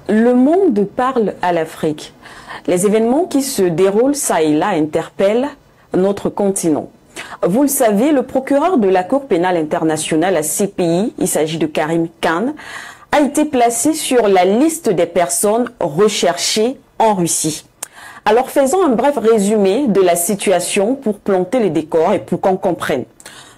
Le monde parle à l'Afrique. Les événements qui se déroulent ça et là interpellent notre continent. Vous le savez, le procureur de la Cour pénale internationale, la CPI, il s'agit de Karim Khan, a été placé sur la liste des personnes recherchées en Russie. Alors faisons un bref résumé de la situation pour planter les décors et pour qu'on comprenne.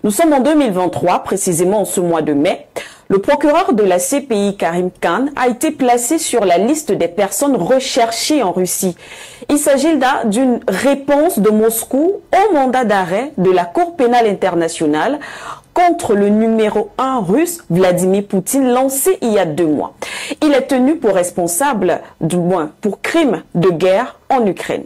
Nous sommes en 2023, précisément en ce mois de mai. Le procureur de la CPI, Karim Khan, a été placé sur la liste des personnes recherchées en Russie. Il s'agit là d'une réponse de Moscou au mandat d'arrêt de la Cour pénale internationale contre le numéro 1 russe, Vladimir Poutine, lancé il y a 2 mois. Il est tenu pour responsable, du moins pour crime de guerre en Ukraine.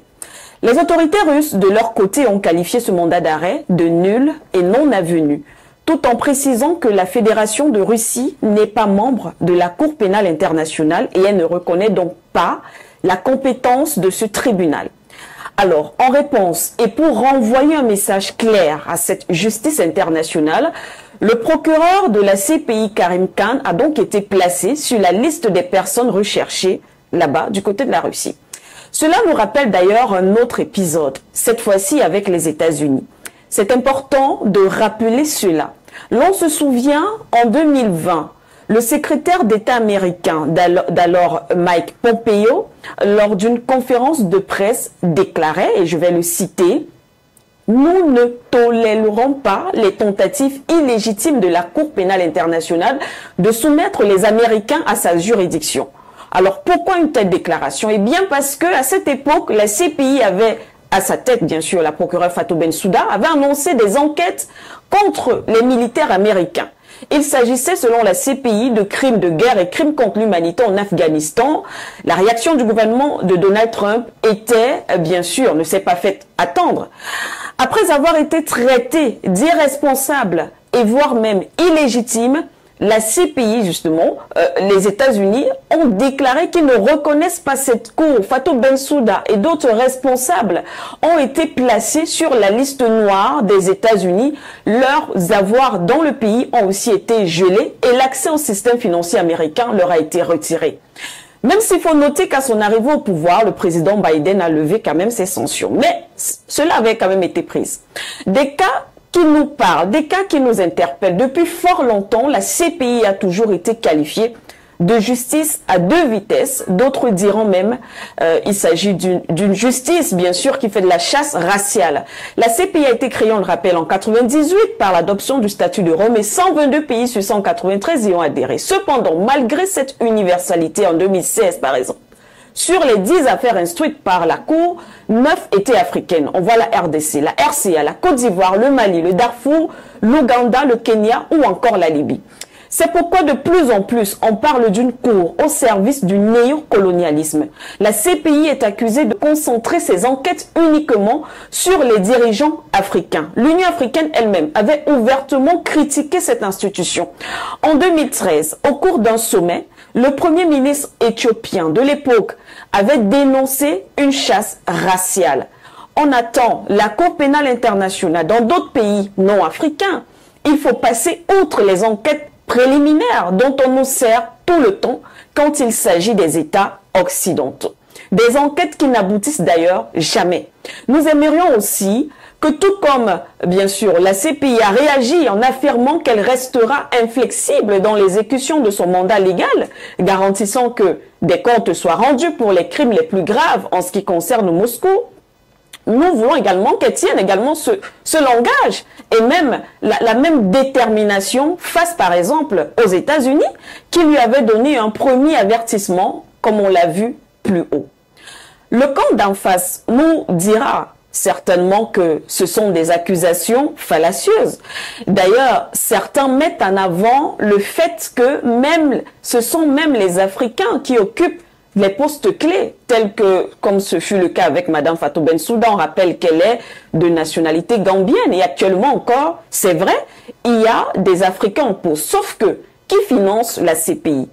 Les autorités russes, de leur côté, ont qualifié ce mandat d'arrêt de nul et non avenu, tout en précisant que la Fédération de Russie n'est pas membre de la Cour pénale internationale et elle ne reconnaît donc pas la compétence de ce tribunal. Alors, en réponse et pour renvoyer un message clair à cette justice internationale, le procureur de la CPI, Karim Khan, a donc été placé sur la liste des personnes recherchées là-bas, du côté de la Russie. Cela nous rappelle d'ailleurs un autre épisode, cette fois-ci avec les États-Unis. C'est important de rappeler cela. L'on se souvient, en 2020, le secrétaire d'État américain d'alors Mike Pompeo, lors d'une conférence de presse, déclarait, et je vais le citer, « Nous ne tolérerons pas les tentatives illégitimes de la Cour pénale internationale de soumettre les Américains à sa juridiction. » Alors pourquoi une telle déclaration? Eh bien parce que à cette époque, la CPI avait à sa tête, bien sûr, la procureure Fatou Bensouda, avait annoncé des enquêtes contre les militaires américains. Il s'agissait, selon la CPI, de crimes de guerre et crimes contre l'humanité en Afghanistan. La réaction du gouvernement de Donald Trump était, bien sûr, ne s'est pas faite attendre. Après avoir été traité d'irresponsable et voire même illégitime, la CPI, justement, les États-Unis ont déclaré qu'ils ne reconnaissent pas cette cour. Fatou Bensouda et d'autres responsables ont été placés sur la liste noire des États-Unis. Leurs avoirs dans le pays ont aussi été gelés et l'accès au système financier américain leur a été retiré. Même s'il faut noter qu'à son arrivée au pouvoir, le président Biden a levé quand même ses sanctions. Mais cela avait quand même été pris. Des cas qui nous parlent, des cas qui nous interpellent. Depuis fort longtemps, la CPI a toujours été qualifiée de justice à 2 vitesses. D'autres diront même il s'agit d'une justice, bien sûr, qui fait de la chasse raciale. La CPI a été créée, on le rappelle, en 98 par l'adoption du statut de Rome et 122 pays sur 193 y ont adhéré. Cependant, malgré cette universalité en 2016, par exemple, sur les 10 affaires instruites par la Cour, 9 étaient africaines. On voit la RDC, la RCA, la Côte d'Ivoire, le Mali, le Darfour, l'Ouganda, le Kenya ou encore la Libye. C'est pourquoi de plus en plus, on parle d'une cour au service du néocolonialisme. La CPI est accusée de concentrer ses enquêtes uniquement sur les dirigeants africains. L'Union africaine elle-même avait ouvertement critiqué cette institution. En 2013, au cours d'un sommet, le premier ministre éthiopien de l'époque avait dénoncé une chasse raciale. On attend la Cour pénale internationale dans d'autres pays non africains. Il faut passer outre les enquêtes préliminaires dont on nous sert tout le temps quand il s'agit des États occidentaux. Des enquêtes qui n'aboutissent d'ailleurs jamais. Nous aimerions aussi que tout comme, bien sûr, la CPI a réagi en affirmant qu'elle restera inflexible dans l'exécution de son mandat légal, garantissant que des comptes soient rendus pour les crimes les plus graves en ce qui concerne Moscou, nous voulons également qu'elle tienne également ce langage et même la même détermination face, par exemple, aux États-Unis, qui lui avaient donné un premier avertissement, comme on l'a vu plus haut. Le camp d'en face nous dira certainement que ce sont des accusations fallacieuses. D'ailleurs, certains mettent en avant le fait que ce sont même les Africains qui occupent les postes clés, tels que, comme ce fut le cas avec Madame Fatou Bensouda, on rappelle qu'elle est de nationalité gambienne et actuellement encore, c'est vrai, il y a des Africains en poste, sauf que, qui finance la CPI?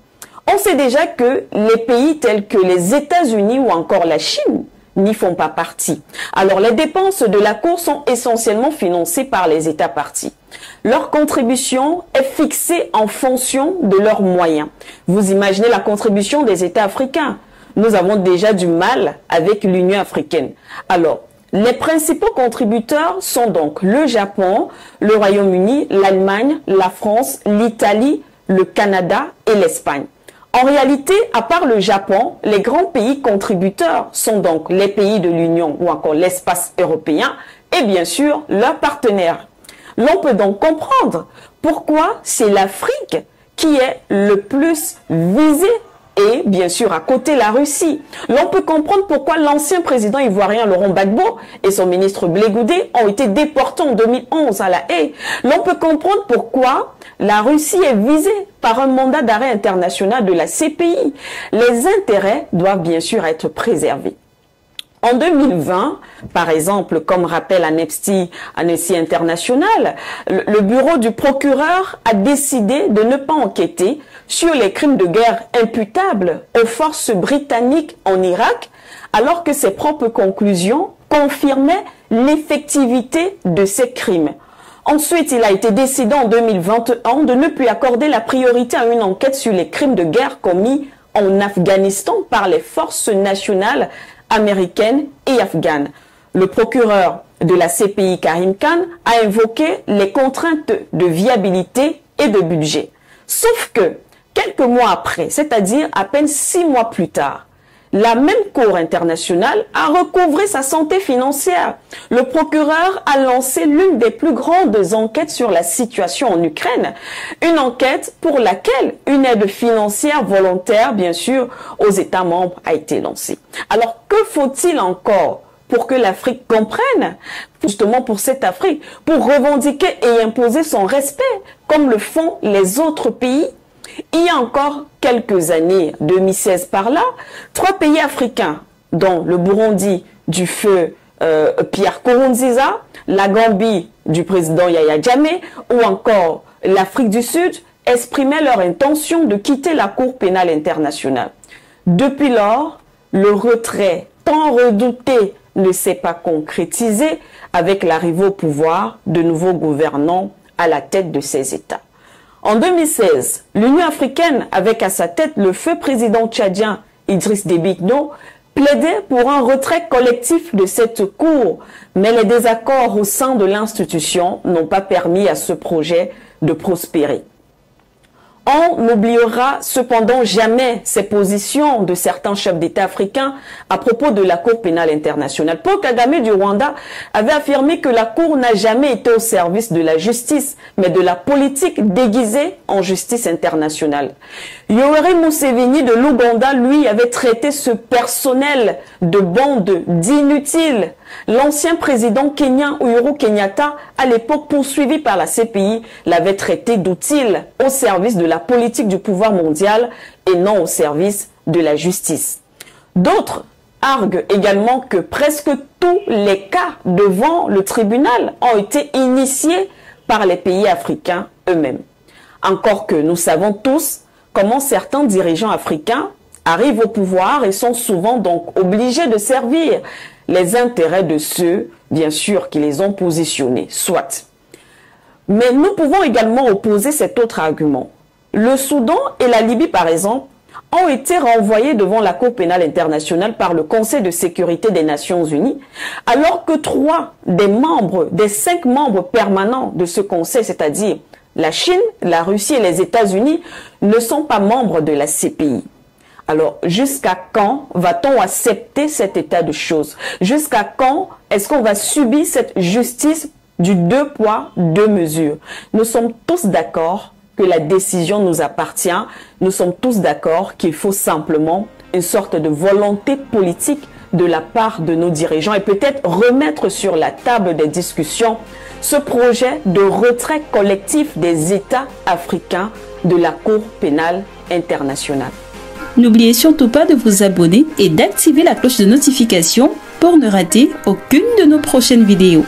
On sait déjà que les pays tels que les États-Unis ou encore la Chine n'y font pas partie. Alors les dépenses de la Cour sont essentiellement financées par les États partis. Leur contribution est fixée en fonction de leurs moyens. Vous imaginez la contribution des États africains. Nous avons déjà du mal avec l'Union africaine. Alors, les principaux contributeurs sont donc le Japon, le Royaume-Uni, l'Allemagne, la France, l'Italie, le Canada et l'Espagne. En réalité, à part le Japon, les grands pays contributeurs sont donc les pays de l'Union ou encore l'espace européen et bien sûr leurs partenaires. L'on peut donc comprendre pourquoi c'est l'Afrique qui est le plus visée et bien sûr à côté la Russie. L'on peut comprendre pourquoi l'ancien président ivoirien Laurent Gbagbo et son ministre Blé Goudé ont été déportés en 2011 à La Haye. L'on peut comprendre pourquoi la Russie est visée par un mandat d'arrêt international de la CPI. Les intérêts doivent bien sûr être préservés. En 2020, par exemple, comme rappelle Amnesty International, le bureau du procureur a décidé de ne pas enquêter sur les crimes de guerre imputables aux forces britanniques en Irak, alors que ses propres conclusions confirmaient l'effectivité de ces crimes. Ensuite, il a été décidé en 2021 de ne plus accorder la priorité à une enquête sur les crimes de guerre commis en Afghanistan par les forces nationales américaine et afghane. Le procureur de la CPI, Karim Khan, a invoqué les contraintes de viabilité et de budget. Sauf que, quelques mois après, c'est-à-dire à peine 6 mois plus tard, la même Cour internationale a recouvré sa santé financière. Le procureur a lancé l'une des plus grandes enquêtes sur la situation en Ukraine. Une enquête pour laquelle une aide financière volontaire, bien sûr, aux États membres a été lancée. Alors, que faut-il encore pour que l'Afrique comprenne, justement pour cette Afrique, pour revendiquer et imposer son respect, comme le font les autres pays? Il y a encore quelques années, 2016 par là, 3 pays africains, dont le Burundi du feu Pierre Nkurunziza, la Gambie du président Yahya Jammeh ou encore l'Afrique du Sud, exprimaient leur intention de quitter la Cour pénale internationale. Depuis lors, le retrait tant redouté ne s'est pas concrétisé avec l'arrivée au pouvoir de nouveaux gouvernants à la tête de ces États. En 2016, l'Union africaine, avec à sa tête le feu président tchadien Idriss Déby Itno, plaidait pour un retrait collectif de cette cour, mais les désaccords au sein de l'institution n'ont pas permis à ce projet de prospérer. On n'oubliera cependant jamais ces positions de certains chefs d'État africains à propos de la Cour pénale internationale. Paul Kagame du Rwanda avait affirmé que la Cour n'a jamais été au service de la justice, mais de la politique déguisée en justice internationale. Yoweri Museveni de l'Ouganda, lui, avait traité ce personnel de bande d'inutiles. L'ancien président kenyan Uhuru Kenyatta, à l'époque poursuivi par la CPI, l'avait traité d'utile au service de la politique du pouvoir mondial et non au service de la justice. D'autres arguent également que presque tous les cas devant le tribunal ont été initiés par les pays africains eux-mêmes. Encore que nous savons tous comment certains dirigeants africains arrivent au pouvoir et sont souvent donc obligés de servir les intérêts de ceux, bien sûr, qui les ont positionnés, soit. Mais nous pouvons également opposer cet autre argument. Le Soudan et la Libye, par exemple, ont été renvoyés devant la Cour pénale internationale par le Conseil de sécurité des Nations Unies, alors que 3 des 5 membres permanents de ce Conseil, c'est-à-dire la Chine, la Russie et les États-Unis, ne sont pas membres de la CPI. Alors, jusqu'à quand va-t-on accepter cet état de choses? Jusqu'à quand est-ce qu'on va subir cette justice du 2 poids, 2 mesures? Nous sommes tous d'accord que la décision nous appartient. Nous sommes tous d'accord qu'il faut simplement une sorte de volonté politique de la part de nos dirigeants et peut-être remettre sur la table des discussions ce projet de retrait collectif des États africains de la Cour pénale internationale. N'oubliez surtout pas de vous abonner et d'activer la cloche de notification pour ne rater aucune de nos prochaines vidéos.